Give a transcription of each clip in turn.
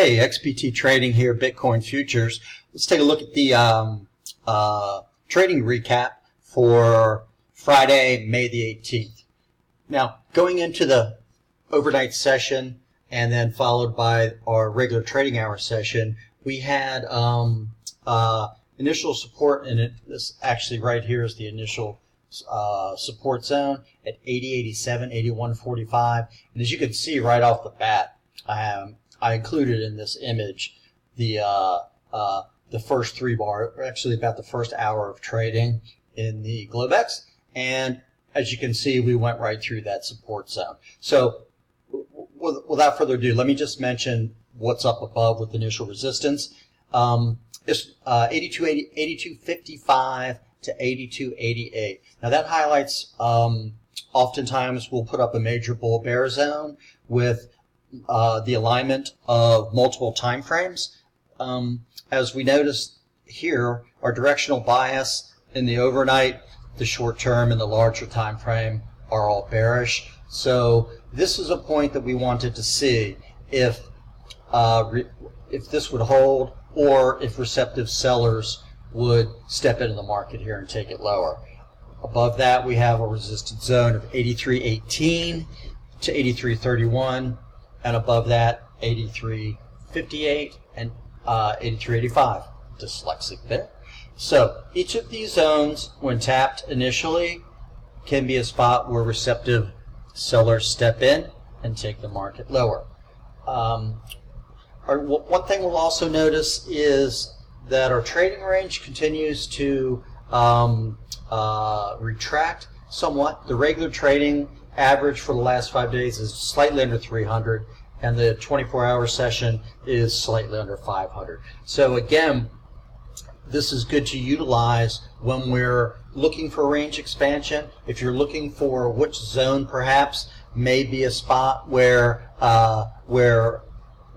Hey, XBT Trading here, Bitcoin Futures. Let's take a look at the trading recap for Friday, May the 18th. Now, going into the overnight session and then followed by our regular trading hour session, we had initial support, and this actually right here is the initial support zone at 80.87, 81.45. And as you can see right off the bat, I included in this image the first 3 bar, actually about the first hour of trading in the Globex, and as you can see, we went right through that support zone. So without further ado, let me just mention what's up above with initial resistance. It's 82.55 to 82.88. Now that highlights, oftentimes we'll put up a major bull bear zone with the alignment of multiple time frames. As we notice here, our directional bias in the overnight, the short term, and the larger time frame are all bearish. So this is a point that we wanted to see if this would hold, or if receptive sellers would step into the market here and take it lower. Above that, we have a resistance zone of 83.18 to 83.31. And above that, 83.58 and 83.85, dyslexic there. So each of these zones, when tapped initially, can be a spot where receptive sellers step in and take the market lower. One thing we'll also notice is that our trading range continues to retract somewhat. The regular trading average for the last 5 days is slightly under 300, and the 24-hour session is slightly under 500. So again, this is good to utilize when we're looking for range expansion. If you're looking for which zone perhaps may be a spot where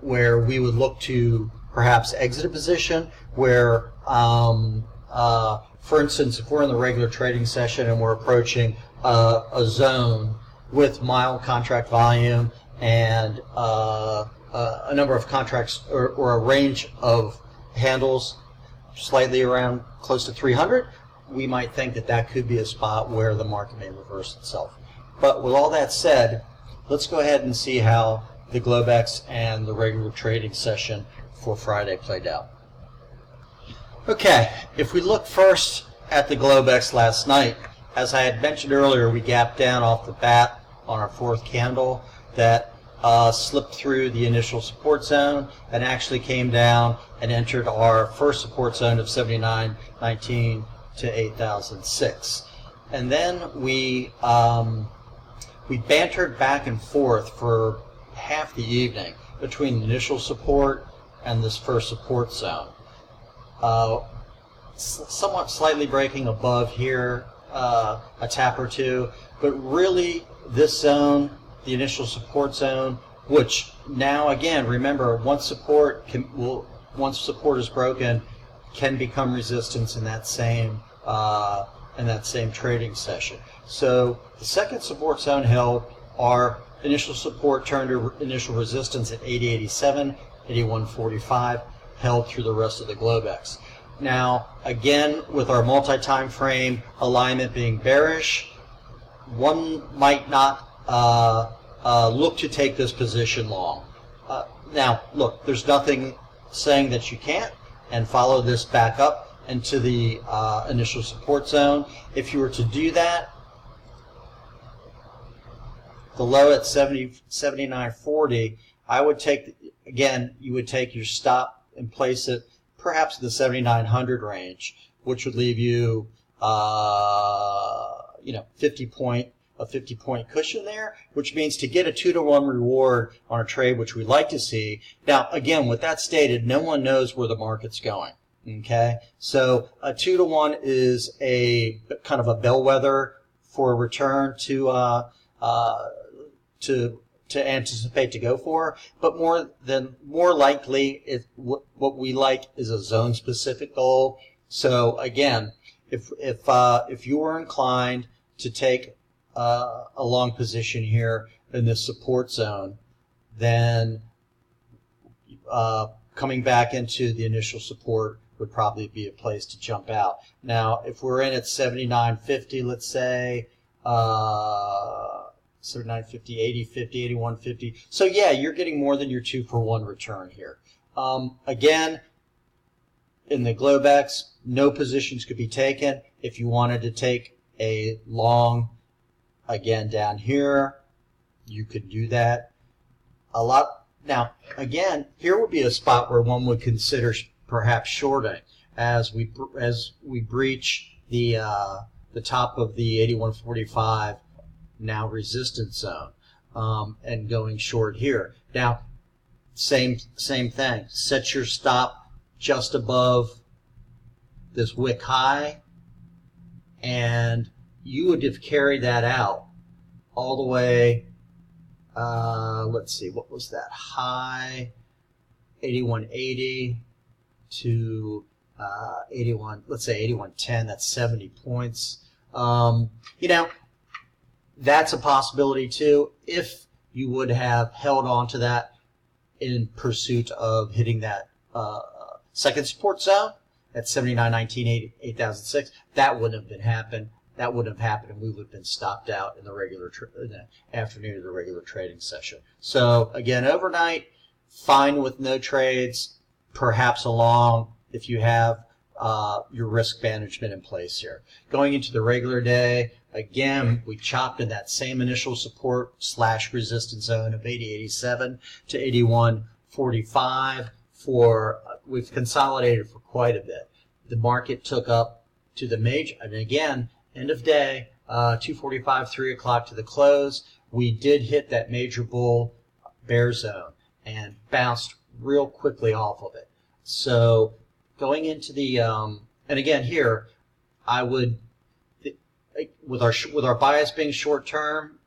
we would look to perhaps exit a position, where for instance, if we're in the regular trading session and we're approaching a zone with mild contract volume and a number of contracts or a range of handles slightly around close to 300, we might think that that could be a spot where the market may reverse itself. But with all that said, let's go ahead and see how the Globex and the regular trading session for Friday played out. Okay, if we look first at the Globex last night, as I had mentioned earlier, we gapped down off the bat on our 4th candle that slipped through the initial support zone and actually came down and entered our first support zone of 79.19 to 8,006. And then we bantered back and forth for half the evening between the initial support and this first support zone. Somewhat slightly breaking above here a tap or two, but really this zone, the initial support zone, which now again, remember, once support is broken, can become resistance in that same trading session. So the second support zone held. Our initial support turned to initial resistance at 80.87, 81.45, held through the rest of the Globex. Now again, with our multi-time frame alignment being bearish, one might not look to take this position long. Now, look, there's nothing saying that you can't, and follow this back up into the initial support zone. If you were to do that, the low at 79.40, I would take, again, you would take your stop and place it perhaps in the 7,900 range, which would leave you, 50-point cushion there, which means to get a 2-to-1 reward on a trade, which we like to see. Now, again, with that stated, no one knows where the market's going. Okay, so a 2-to-1 is a kind of a bellwether for a return to anticipate to go for, but more likely, what we like is a zone-specific goal. So again, if you were inclined to take a long position here in this support zone, then coming back into the initial support would probably be a place to jump out. Now, if we're in at 79.50, let's say, 79.50, 80.50, 81.50. So yeah, you're getting more than your 2-for-1 return here. Again, in the Globex, no positions could be taken. If you wanted to take a long, again down here, you could do that. Now, again, here would be a spot where one would consider perhaps shorting as we breach the top of the 81.45 now resistance zone, and going short here. Now, same thing. Set your stop just above this wick high, and you would have carried that out all the way. Let's see, what was that high? 81.80 to 81. Let's say 81.10. That's 70 points. That's a possibility too, if you would have held on to that in pursuit of hitting that second support zone at 79.19, 8,006. That wouldn't have been happened. That wouldn't have happened, and we would have been stopped out in the in the afternoon of the regular trading session. So again, overnight, fine with no trades, perhaps a long if you have your risk management in place here. Going into the regular day, again, we chopped in that same initial support / resistance zone of 80.87 to 81.45 we've consolidated for quite a bit. The market took up to the major, and again, end of day, 2:45, 3 o'clock to the close, we did hit that major bull bear zone and bounced real quickly off of it. So going into the, and again here, I would, with our bias being short term,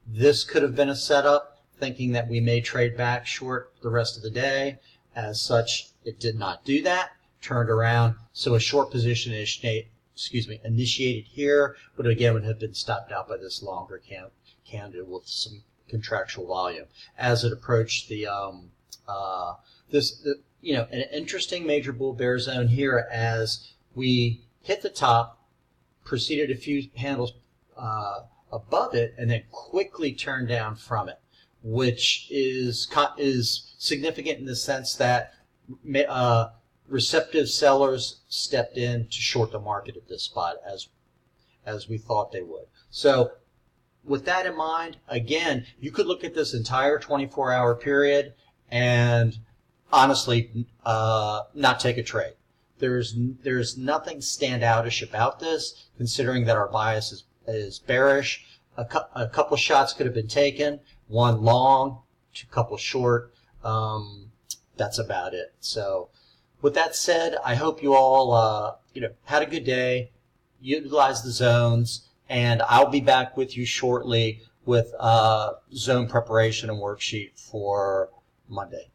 this could have been a setup, thinking that we may trade back short the rest of the day. As such, it did not do that, turned around. So a short position initiated here, but again would have been stopped out by this longer candle with some contractual volume as it approached the an interesting major bull bear zone here as we hit the top, proceeded a few handles above it, and then quickly turned down from it, which is significant in the sense that receptive sellers stepped in to short the market at this spot as we thought they would. So with that in mind, again, you could look at this entire 24-hour period and honestly not take a trade. There's nothing standoutish about this, considering that our bias is bearish. A couple shots could have been taken, one long, two couple short. That's about it. So with that said, I hope you all had a good day, utilize the zones, and I'll be back with you shortly with zone preparation and worksheet for Monday.